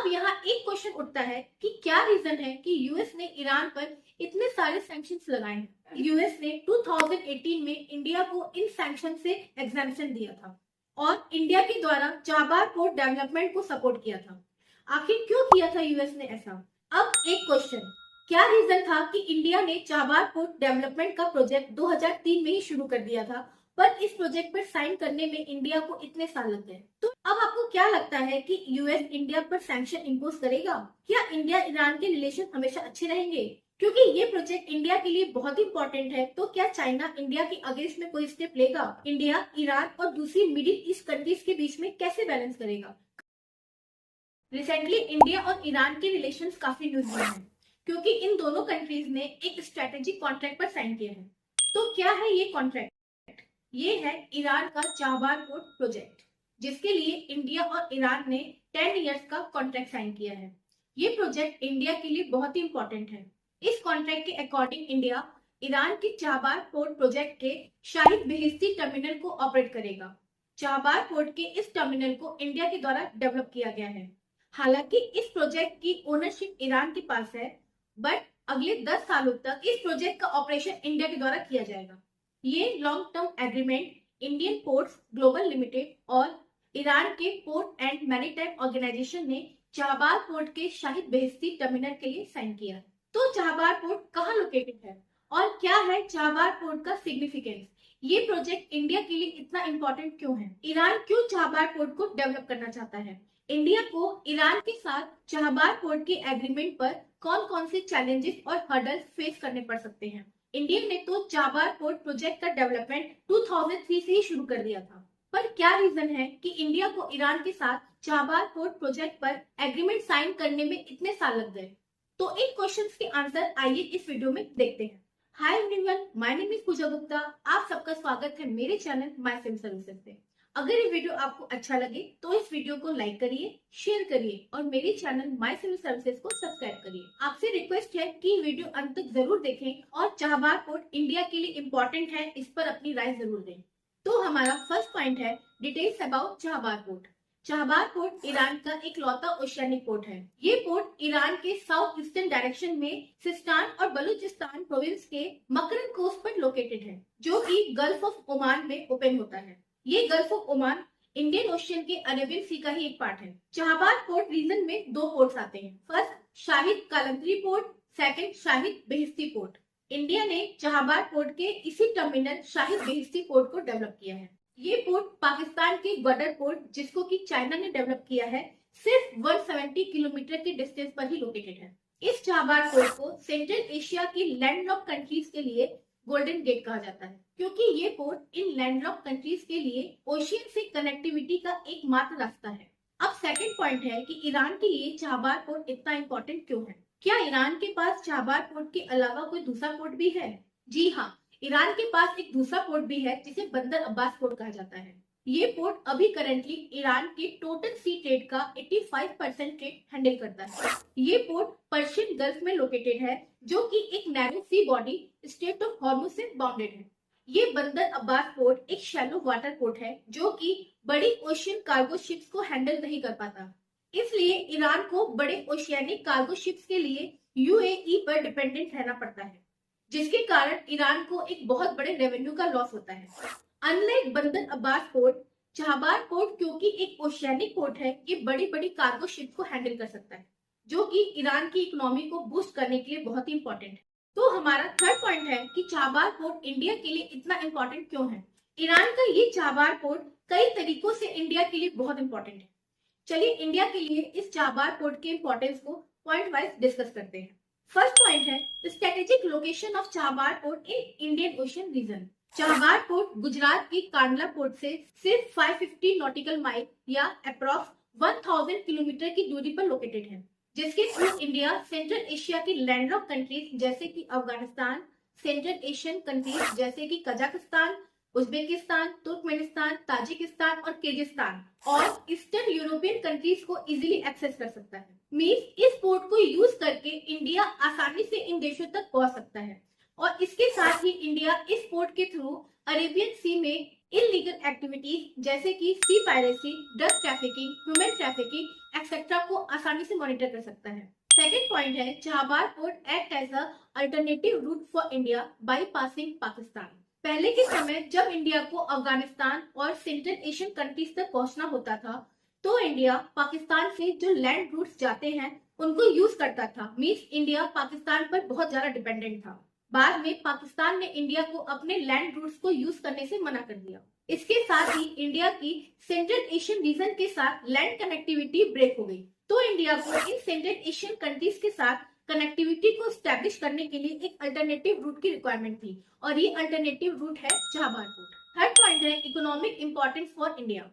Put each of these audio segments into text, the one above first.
यहाँ एक क्वेश्चन उठता है कि क्या रीजन है कि यूएस ने ईरान पर इतने सारे सैंक्शंस लगाए हैं। यूएस ने 2018 में इंडिया को इन सैंक्शन से एग्जेम्पशन दिया था और इंडिया के द्वारा चाबार पोर्ट डेवलपमेंट को सपोर्ट किया था। आखिर क्यों किया था यूएस ने ऐसा? अब एक क्वेश्चन, क्या रीजन था कि इंडिया ने चाबार पोर्ट डेवलपमेंट का प्रोजेक्ट 2003 में ही शुरू कर दिया था, पर इस प्रोजेक्ट पर साइन करने में इंडिया को इतने साल लग गए? तो अब आपको क्या लगता है कि यूएस इंडिया पर सैंक्शन इंपोज करेगा? क्या इंडिया ईरान के रिलेशन हमेशा अच्छे रहेंगे? क्योंकि ये प्रोजेक्ट इंडिया के लिए बहुत इंपॉर्टेंट है, तो क्या चाइना इंडिया के अगेंस्ट में कोई स्टेप लेगा? इंडिया ईरान और दूसरी मिडिल ईस्ट कंट्रीज के बीच में कैसे बैलेंस करेगा? रिसेंटली इंडिया और ईरान के रिलेशंस काफी न्यूज में हैं, क्योंकि इन दोनों कंट्रीज ने एक स्ट्रेटेजिक कॉन्ट्रैक्ट पर साइन किया है। तो क्या है ये कॉन्ट्रैक्ट? ये है ईरान का चाबार पोर्ट प्रोजेक्ट, जिसके लिए इंडिया और ईरान ने 10 इयर्स का कॉन्ट्रैक्ट साइन किया है। ये प्रोजेक्ट इंडिया के लिए बहुत ही इंपॉर्टेंट है। इस कॉन्ट्रैक्ट के अकॉर्डिंग इंडिया ईरान के चाबार पोर्ट प्रोजेक्ट के शाहिद बेहिश्ती टर्मिनल को ऑपरेट करेगा। चाबार पोर्ट के इस टर्मिनल को इंडिया के द्वारा डेवलप किया गया है। हालांकि इस प्रोजेक्ट की ओनरशिप ईरान के पास है, बट अगले 10 सालों तक इस प्रोजेक्ट का ऑपरेशन इंडिया के द्वारा किया जाएगा। ये long term agreement Indian ports global limited और ईरान के पोर्ट एंड मैरीटाइम ऑर्गेनाइजेशन ने चाबार पोर्ट के शाहिद बेहिश्ती टर्मिनल के लिए साइन किया। तो चाबार पोर्ट कहाँ लोकेटेड है और क्या है चाबार पोर्ट का सिग्निफिकेंस? ये प्रोजेक्ट इंडिया के लिए इतना इंपॉर्टेंट क्यों है? ईरान क्यों चाबार पोर्ट को डेवलप करना चाहता है? इंडिया को ईरान के साथ चाबार पोर्ट के एग्रीमेंट पर कौन कौन से चैलेंजेस और हर्डल्स फेस करने पड़ सकते हैं? इंडिया ने तो चाबार पोर्ट प्रोजेक्ट का डेवलपमेंट 2003 से ही शुरू कर दिया था, पर क्या रीजन है कि इंडिया को ईरान के साथ चाबार पोर्ट प्रोजेक्ट पर एग्रीमेंट साइन करने में इतने साल लग गए? तो इन क्वेश्चंस के आंसर आइए इस वीडियो में देखते हैं। Hi everyone, my name is Pooja Gupta. आप सबका स्वागत है मेरे चैनल माय सिम सर्विसेज पे। अगर ये वीडियो आपको अच्छा लगे तो इस वीडियो को लाइक करिए, शेयर करिए और मेरे चैनल माय सिविल सर्विसेज को सब्सक्राइब करिए। आपसे रिक्वेस्ट है कि वीडियो अंत तक जरूर देखें और चाबार पोर्ट इंडिया के लिए इम्पोर्टेंट है, इस पर अपनी राय जरूर दें। तो हमारा फर्स्ट पॉइंट है details about Chabahar port. Chabahar port Iran का एक लौता ओशियानिक पोर्ट है। ये पोर्ट ईरान के साउथ ईस्टर्न डायरेक्शन में सिस्तान और बलूचिस्तान प्रोविंस के मकरन कोस्ट पर लोकेटेड है, जो कि गल्फ ऑफ ओमान में ओपन होता है। ये gulf of Oman Indian ocean के अरेबियन सी का ही एक पार्ट है। चाबार पोर्ट रीजन में दो पोर्ट्स आते हैं। First Shahid Kalantari port, second Shahid Beheshti port. India ने चाबार पोर्ट के इसी टर्मिनल शाहिद बेहिश्ती पोर्ट को डेवलप किया है। ये पोर्ट पाकिस्तान के ग्वादर पोर्ट, जिसको कि चाइना ने डेवलप किया है, सिर्फ 170 किलोमीटर के डिस्टेंस पर ही लोकेटेड है। इस चाबार पोर्ट को सेंट्रल एशिया की लैंडलॉक कंट्रीज के लिए गोल्डन गेट कहा जाता है, क्योंकि ये पोर्ट इन लैंडलॉक कंट्रीज के लिए ओशियन से कनेक्टिविटी का एकमात्र रास्ता है। अब सेकंड पॉइंट है कि ईरान के लिए चाबार पोर्ट इतना इंपॉर्टेंट क्यों है? क्या ईरान के पास चाबार पोर्ट के अलावा कोई दूसरा पोर्ट भी है? जी हाँ, ईरान के पास एक दूसरा पोर्ट भी है, जिसे बंदर अब्बास पोर्ट कहा जाता है। ये पोर्ट अभी करेंटली ईरान के टोटल सी ट्रेड का 85% ट्रेड हैंडल करता है। ये पोर्ट पर्शियन गल्फ में लोकेटेड है, जो कि एक narrow sea body strait of Hormuz से बाउंडेड है। ये बंदर अब्बास पोर्ट एक शैलो वाटर पोर्ट है, जो कि बड़ी ओशियन कार्गो शिप्स को हैंडल नहीं कर पाता। इसलिए ईरान को बड़े ओशियानिक कार्गो शिप्स के लिए यूएई पर डिपेंडेंट रहना पड़ता है, जिसके कारण ईरान को एक बहुत बड़े रेवेन्यू का लॉस होता है। अनलाइक बंदर अब्बास पोर्ट, चाबार पोर्ट क्योंकि एक ओशियानिक पोर्ट है, ये बड़ी बड़ी कार्गो शिप को हैंडल कर सकता है, जो कि ईरान की इकोनॉमी को बूस्ट करने के लिए बहुत ही इंपॉर्टेंट है। तो हमारा थर्ड पॉइंट है कि चाबार पोर्ट इंडिया के लिए इतना इंपॉर्टेंट क्यों है? ईरान का ये चाबार पोर्ट कई तरीकों से इंडिया के लिए बहुत इंपॉर्टेंट है। चलिए इंडिया के लिए इस चाबार पोर्ट के इंपॉर्टेंस को पॉइंट वाइज डिस्कस करते हैं। फर्स्ट पॉइंट है strategic location of Chabahar port in Indian Ocean region. Chabahar port Gujarat की कांडला पोर्ट से सिर्फ 550 नॉटिकल माइल या अप्रॉक्स 1000 किलोमीटर की दूरी पर लोकेटेड है, जिसके थ्रू इंडिया सेंट्रल एशिया की लैंडलॉक कंट्रीज जैसे कि अफगानिस्तान, सेंट्रल एशियन कंट्रीज जैसे कि कजाकिस्तान, उज्बेकिस्तान, तुर्कमेनिस्तान, ताजिकिस्तान और किर्गिस्तान और ईस्टर्न यूरोपियन कंट्रीज को इजीली एक्सेस कर सकता है। मींस इस पोर्ट को यूज करके इंडिया आसानी से इन देशों तक पहुंच सकता है और इसके साथ ही इंडिया इस पोर्ट के थ्रू अरेबियन सी में इलीगल एक्टिविटीज जैसे कि sea piracy, drug trafficking, human trafficking etcetera को आसानी से मॉनिटर कर सकता है। सेकेंड पॉइंट है, Chabahar port act as a alternative route for India bypassing Pakistan. पहले के समय जब इंडिया को अफगानिस्तान और सेंट्रल एशियन कंट्रीज तक पहुंचना होता था, तो इंडिया पाकिस्तान से जो लैंड रूट्स जाते हैं उनको यूज करता था। मींस इंडिया पाकिस्तान पर बहुत ज्यादा डिपेंडेंट था। बाद में पाकिस्तान ने इंडिया को अपने लैंड रूट्स को यूज करने से मना कर दिया। इसके साथ ही इंडिया की सेंट्रल एशियन रीजन के साथ लैंड कनेक्टिविटी ब्रेक हो गई। तो इंडिया को इन सेंट्रल एशियन कंट्रीज के साथ कनेक्टिविटी को स्टैब्लिश करने के लिए एक अल्टरनेटिव रूट की रिक्वायरमेंट थी, और ये अल्टरनेटिव रूट है चाबार पोर्ट। थर्ड पॉइंट है, economic importance for India.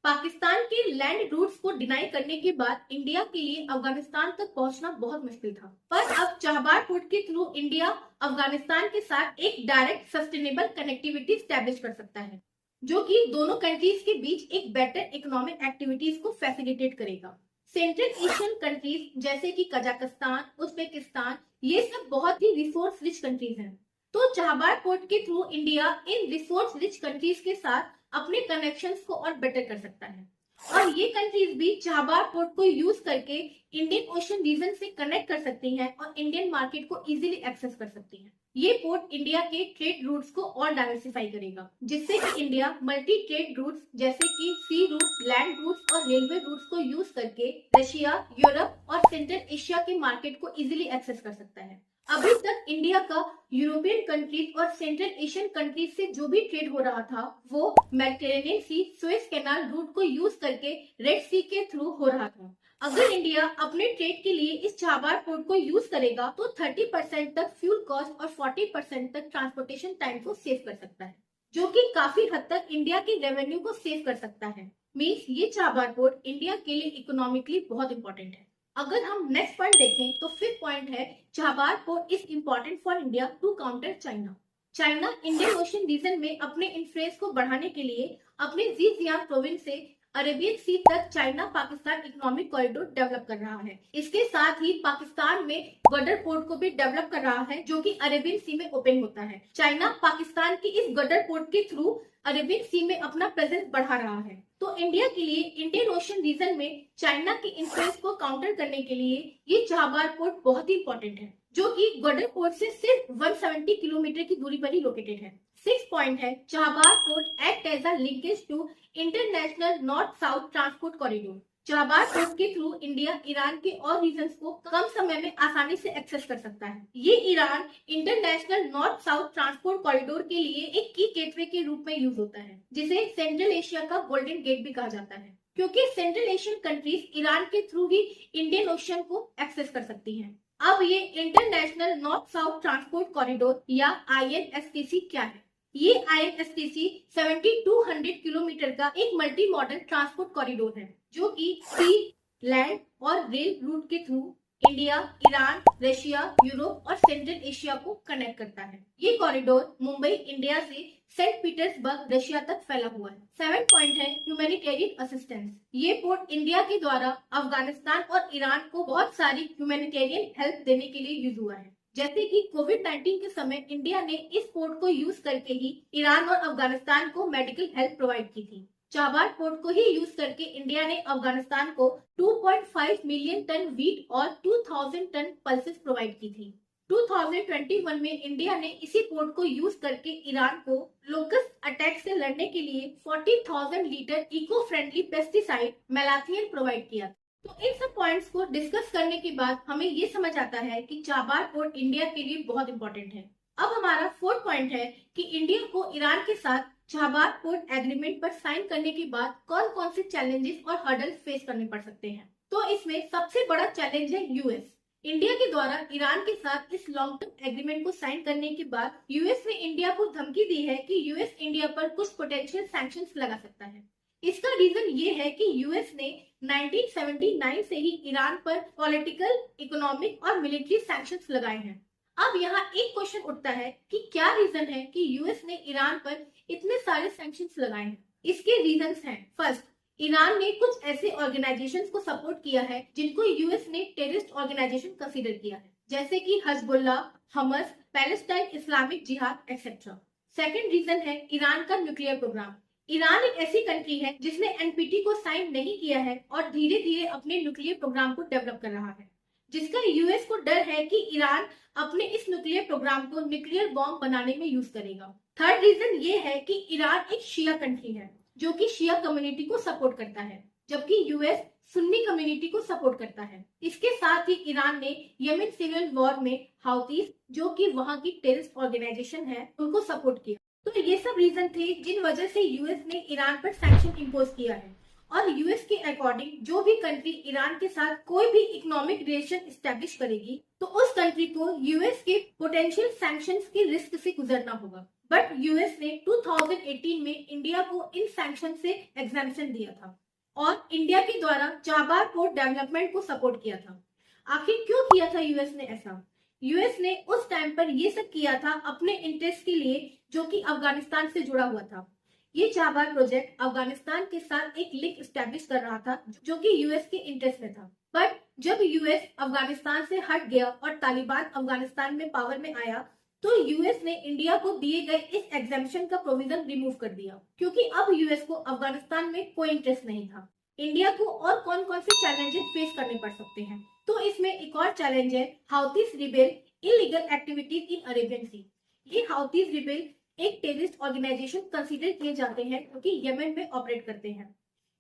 Pakistan के लैंड रूट्स को डिनाई करने के बाद इंडिया के लिए अफगानिस्तान तक पहुंचना बहुत मुश्किल था, पर अब चाबार पोर्ट के थ्रू इंडिया अफगानिस्तान के साथ एक डायरेक्ट सस्टेनेबल कनेक्टिविटी स्टैब्लिश कर सकता है, जो कि दोनों कंट्रीज के बीच एक बेटर इकोनॉमिक एक्टिविटीज को फैसिलिटेट करेगा। सेंट्रल एशियन कंट्रीज जैसे कि कजाकिस्तान, उज्बेकिस्तान, ये सब बहुत ही रिसोर्स रिच कंट्रीज हैं। तो चाबार पोर्ट के through India in resource rich countries के साथ अपने कनेक्शंस को और बेटर कर सकता है, और ये कंट्रीज भी चाबार पोर्ट को यूज करके इंडियन ओशन रीजन से कनेक्ट कर सकती हैं और इंडियन मार्केट को इजीली एक्सेस कर सकती हैं। ये पोर्ट इंडिया के ट्रेड रूट्स को और डाइवर्सिफाई करेगा, जिससे कि इंडिया मल्टी ट्रेड रूट्स जैसे कि सी रूट्स, लैंड रूट्स और रेलवे रूट्स को यूज करके रशिया, यूरोप और सेंट्रल एशिया के मार्केट को इजीली एक्सेस कर सकता है। अभी तक इंडिया का यूरोपियन कंट्रीज और सेंट्रल एशियन कंट्रीज से जो भी ट्रेड हो रहा था वो मेडिटेरेनियन सी, सुएज कैनाल रूट को यूज करके रेड सी के थ्रू हो रहा था। अगर इंडिया अपने ट्रेड के लिए इस चाबार पोर्ट को यूज करेगा तो 30% तक फ्यूल कॉस्ट और 40% तक ट्रांसपोर्टेशन टाइम को सेव कर सकता है, जो कि काफी हद तक इंडिया की रेवेन्यू को सेव कर सकता है। मींस ये चाबार पोर्ट इंडिया के लिए इकोनॉमिकली बहुत इंपॉर्टेंट है। अगर हम नेक्स्ट पॉइंट देखें तो फिफ्थ पॉइंट है, Chabahar port is important for India to counter China. China Indian Ocean region में अपने इन्फ्लुएंस को बढ़ाने के लिए अपने ज़ीजियांग प्रोविंस से अरेबियन सी तक China Pakistan economic corridor develop कर रहा है। इसके साथ ही पाकिस्तान में गडर पोर्ट को भी डेवलप कर रहा है, जो कि अरेबियन सी में ओपन होता है। चाइना पाकिस्तान की इस गडर पोर्ट के थ्रू अरेबियन सी में अपना प्रेजेंस बढ़ा रहा है। तो इंडिया के लिए इंडियन ओशन रीजन में चाइना की इन्फ्लुएंस को काउंटर करने के लिए ये चाबार पोर्ट बहुत ही इंपॉर्टेंट है, जो कि गडर पोर्ट से सिर्फ 170 किलोमीटर की दूरी पर ही लोकेटेड है। सिक्स पॉइंट है, Chabahar port act as a linkage to International North South Transport Corridor. Chabahar port के थ्रू इंडिया ईरान के और रीजन्स को कम समय में आसानी से एक्सेस कर सकता है। ये Iran international North South Transport corridor के लिए एक की गेटवे के रूप में यूज होता है, जिसे सेंट्रल एशिया का गोल्डन गेट भी कहा जाता है, क्योंकि सेंट्रल एशियन कंट्रीज ईरान के थ्रू ही इंडियन ओशन को एक्सेस कर सकती हैं। अब ये international North South Transport corridor या INSTC क्या है? ये INSTC 7200 किलोमीटर का एक मल्टी मॉडल ट्रांसपोर्ट कॉरिडोर है, जो कि सी, लैंड और रेल रूट के through India, Iran, Russia, Europe और सेंट्रल एशिया को कनेक्ट करता है। ये कॉरिडोर मुंबई, इंडिया से सेंट पीटर्सबर्ग, रशिया तक फैला हुआ है। 7 पॉइंट है, ह्यूमैनिटेरियन असिस्टेंस। ये पोर्ट इंडिया के द्वारा अफगानिस्तान और ईरान को बहुत सारी ह्यूमैनिटेरियन हेल्प देने के लिए यूज हुआ है। जैसे कि कोविड-19 के समय इंडिया ने इस पोर्ट को यूज करके ही ईरान और अफगानिस्तान को मेडिकल हेल्प प्रोवाइड की थी। चाबार पोर्ट को ही यूज करके इंडिया ने अफगानिस्तान को 2.5 मिलियन टन व्हीट और 2000 टन पल्सेस प्रोवाइड की थी। 2021 में इंडिया ने इसी पोर्ट को यूज करके ईरान को लोकस्ट अटैक से लड़ने के लिए 40,000 litre eco friendly pesticide malathion provide किया। तो इन सब पॉइंट्स को डिस्कस करने के बाद हमें ये समझ आता है कि चाबार पोर्ट इंडिया के लिए बहुत इंपॉर्टेंट है। अब हमारा फोर्थ पॉइंट है कि इंडिया को ईरान के साथ चाबार पोर्ट एग्रीमेंट पर साइन करने के बाद कौन कौन से चैलेंजेस और हर्डल्स फेस करने पड़ सकते हैं। तो इसमें सबसे बड़ा चैलेंज है यूएस। इंडिया के द्वारा ईरान के साथ इस लॉन्ग टर्म एग्रीमेंट को साइन करने के बाद यूएस ने इंडिया को धमकी दी है कि यूएस इंडिया पर कुछ पोटेंशियल सैंक्शंस लगा सकता है। इसका रीजन ये है कि यूएस ने 1979 से ही ईरान पर पॉलिटिकल, इकोनॉमिक और मिलिट्री सैंक्शंस लगाए हैं। अब यहाँ एक क्वेश्चन उठता है कि क्या रीजन है कि यूएस ने ईरान पर इतने सारे सैंक्शंस लगाए हैं। इसके रीजंस हैं, फर्स्ट, ईरान ने कुछ ऐसे ऑर्गेनाइजेशंस को सपोर्ट किया है जिनको यूएस ने टेररिस्ट ऑर्गेनाइजेशन कंसीडर किया है, जैसे कि हजबुल्ला, हमस, पैलेस्टाइन इस्लामिक जिहाद एक्सेट्रा। सेकंड रीजन है ईरान का न्यूक्लियर प्रोग्राम। ईरान एक ऐसी कंट्री है जिसने एनपीटी को साइन नहीं किया है और धीरे धीरे अपने न्यूक्लियर प्रोग्राम को डेवलप कर रहा है, जिसका यूएस को डर है कि ईरान अपने इस न्यूक्लियर प्रोग्राम को न्यूक्लियर बॉम्ब बनाने में यूज करेगा। थर्ड रीजन ये है कि ईरान एक शिया कंट्री है जो कि शिया कम्युनिटी को सपोर्ट करता है, जबकि यूएस सुन्नी कम्युनिटी को सपोर्ट करता है। इसके साथ ही ईरान ने यमन सिविल वॉर में हाउतीज, जो कि वहां की टेररिस्ट ऑर्गेनाइजेशन है, उनको सपोर्ट किया। तो ये सब रीजन थे जिन वजह से यूएस ने ईरान पर सैंक्शन इम्पोज किया है। और यूएस के अकॉर्डिंग जो भी कंट्री ईरान के साथ कोई भी इकोनॉमिक रिलेशन स्टैब्लिश करेगी तो उस कंट्री को यूएस के पोटेंशियल सैंक्शंस के रिस्क से गुजरना होगा। बट यूएस ने 2018 में इंडिया को इन सैंक्शन से एग्जेम्पशन दिया था और इंडिया के द्वारा चाबार पोर्ट डेवलपमेंट को सपोर्ट किया था। आखिर क्यों किया था यूएस ने ऐसा? यूएस ने उस टाइम पर ये सब किया था अपने इंटरेस्ट के लिए, जो कि अफगानिस्तान से जुड़ा हुआ था। ये चाबार प्रोजेक्ट अफगानिस्तान के साथ एक लिंक स्टैब्लिश कर रहा था, जो कि यूएस के इंटरेस्ट में था। बट जब यूएस अफगानिस्तान से हट गया और तालिबान अफगानिस्तान में पावर में आया, तो यूएस ने इंडिया को दिए गए इस एग्जेम्पशन का प्रोविजन रिमूव कर दिया, क्योंकि अब यूएस को अफगानिस्तान में कोई इंटरेस्ट नहीं था। इंडिया को और कौन कौन से चैलेंजेस फेस करने पड़ सकते हैं? तो इसमें एक और चैलेंज है Houthis rebel illegal activities in Arabian Sea. ये हाउतीज रिबेल एक टेररिस्ट ऑर्गेनाइजेशन कंसीडर किए जाते हैं, क्योंकि यमन में ऑपरेट करते हैं।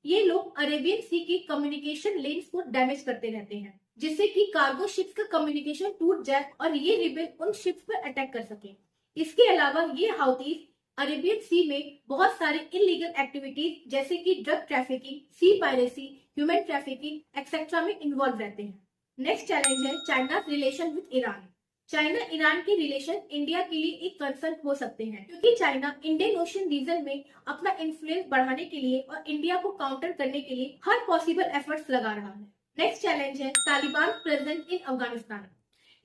ये लोग अरेबियन सी की कम्युनिकेशन लेन्स को डैमेज करते रहते हैं, जिससे कि कार्गो शिप्स का कम्युनिकेशन टूट जाए और ये रिबेल उन शिप्स पर अटैक कर सके। इसके अलावा ये हाउतीज अरेबियन सी में बहुत सारे इलीगल एक्टिविटीज जैसे कि ड्रग ट्रैफिकिंग, सी पायरेसी, ह्यूमन ट्रैफिकिंग एक्सेट्रा में इन्वॉल्व रहते हैं। नेक्स्ट चैलेंज है China relation with Iran. China Iran के रिलेशन इंडिया के लिए एक कंसर्न हो सकते हैं, क्योंकि चाइना इंडियन ओशन रीजन में अपना इन्फ्लुएंस बढ़ाने के लिए और इंडिया को काउंटर करने के लिए हर पॉसिबल एफर्ट्स लगा रहा है। नेक्स्ट चैलेंज है Taliban present in Afghanistan.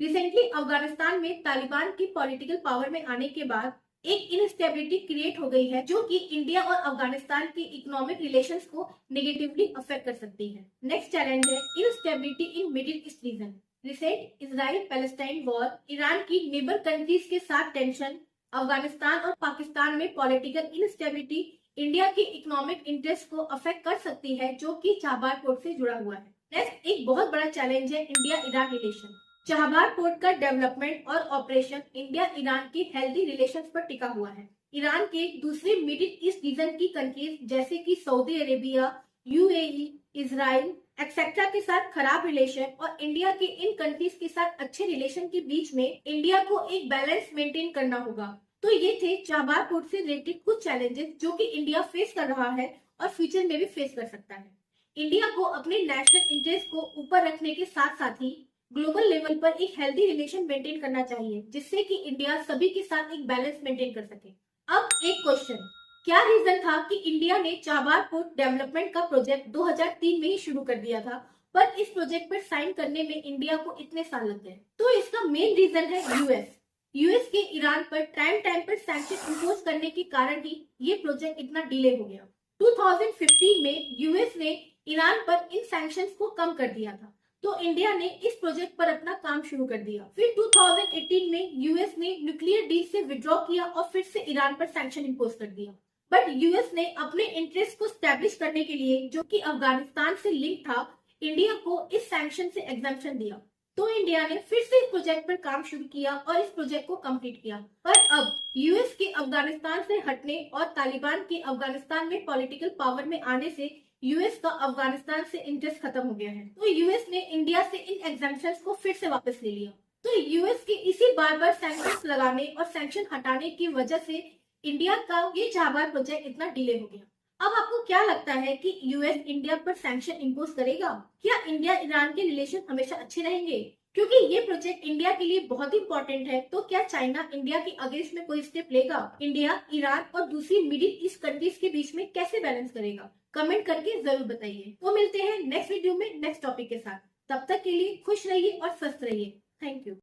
Recently Afghanistan में तालिबान की पॉलिटिकल पावर में आने के बाद एक इनस्टेबिलिटी क्रिएट हो गई है, जो कि इंडिया और अफगानिस्तान के इकोनॉमिक रिलेशंस को नेगेटिवली अफेक्ट कर सकती है। नेक्स्ट चैलेंज है instability in Middle East region. Recent Israel Palestine war, Iran की नेबर कंट्रीज के साथ टेंशन, अफगानिस्तान और पाकिस्तान में पॉलिटिकल इनस्टेबिलिटी इंडिया के इकोनॉमिक इंटरेस्ट को अफेक्ट कर सकती है, जो कि चाबार पोर्ट से जुड़ा हुआ है। नेक्स्ट एक बहुत बड़ा चैलेंज है India Iran relation. Chabahar port का डेवलपमेंट और ऑपरेशन इंडिया ईरान की हेल्दी रिलेशंस पर टिका हुआ है। ईरान के दूसरे मिडिल ईस्ट रीजन की कंट्रीज जैसे कि Saudi Arabia, UAE, Israel etcetera के साथ खराब रिलेशन और इंडिया के इन कंट्रीज के साथ अच्छे रिलेशन के बीच में इंडिया को एक बैलेंस मेंटेन करना होगा। तो ये थे चाबार पोर्ट से रिलेटेड कुछ चैलेंजेस जो कि इंडिया फेस कर रहा है और फ्यूचर में भी फेस कर सकता है। इंडिया को अपने नेशनल इंटरेस्ट को ऊपर रखने के साथ साथ ही ग्लोबल लेवल पर एक हेल्दी रिलेशन मेंटेन करना चाहिए, जिससे कि इंडिया सभी के साथ एक बैलेंस मेंटेन कर सके। अब एक क्वेश्चन, क्या रीजन था कि इंडिया ने चाबार पोर्ट डेवलपमेंट का प्रोजेक्ट 2003 में ही शुरू कर दिया था, पर इस प्रोजेक्ट पर साइन करने में इंडिया को इतने साल लग गए? तो इसका मेन रीजन है यूएस के ईरान पर टाइम पर सैंक्शन इम्पोज करने के कारण ही ये प्रोजेक्ट इतना डिले हो गया। 2015 में यूएस ने ईरान पर इन सैंक्शंस को कम कर दिया था, तो इंडिया ने इस प्रोजेक्ट पर अपना काम शुरू कर दिया। फिर 2018 में यूएस ने न्यूक्लियर डील से विड्रॉ किया और फिर से ईरान पर सैंक्शन इम्पोज कर दिया। बट यूएस ने अपने इंटरेस्ट को स्टैब्लिश करने के लिए, जो कि अफगानिस्तान से लिंक था, इंडिया को इस सैंक्शन से एग्जेम्पशन दिया। तो इंडिया ने फिर से इस प्रोजेक्ट पर काम शुरू किया और इस प्रोजेक्ट को कंप्लीट किया। पर अब यूएस के अफगानिस्तान से हटने और तालिबान के अफगानिस्तान में पॉलिटिकल पावर में आने से यूएस का अफगानिस्तान से इंटरेस्ट खत्म हो गया है। तो यूएस ने इंडिया से इन एग्जेम्पशंस को फिर से वापस ले लिया। तो यूएस के इसी बार सैंक्शंस लगाने और सैंक्शन हटाने की वजह से इंडिया का ये चाबार प्रोजेक्ट इतना डिले हो गया। अब आपको क्या लगता है कि यूएस इंडिया पर सैंक्शन इम्पोज करेगा? क्या इंडिया ईरान के रिलेशन हमेशा अच्छे रहेंगे? क्योंकि ये प्रोजेक्ट इंडिया के लिए बहुत इंपॉर्टेंट है, तो क्या चाइना इंडिया के अगेंस्ट में कोई स्टेप लेगा? इंडिया ईरान और दूसरी मिडिल ईस्ट कंट्रीज के बीच में कैसे बैलेंस करेगा? कमेंट करके जरूर बताइए। तो मिलते हैं नेक्स्ट वीडियो में नेक्स्ट टॉपिक के साथ। तब तक के लिए खुश रहिए और स्वस्थ रहिए। Thank you.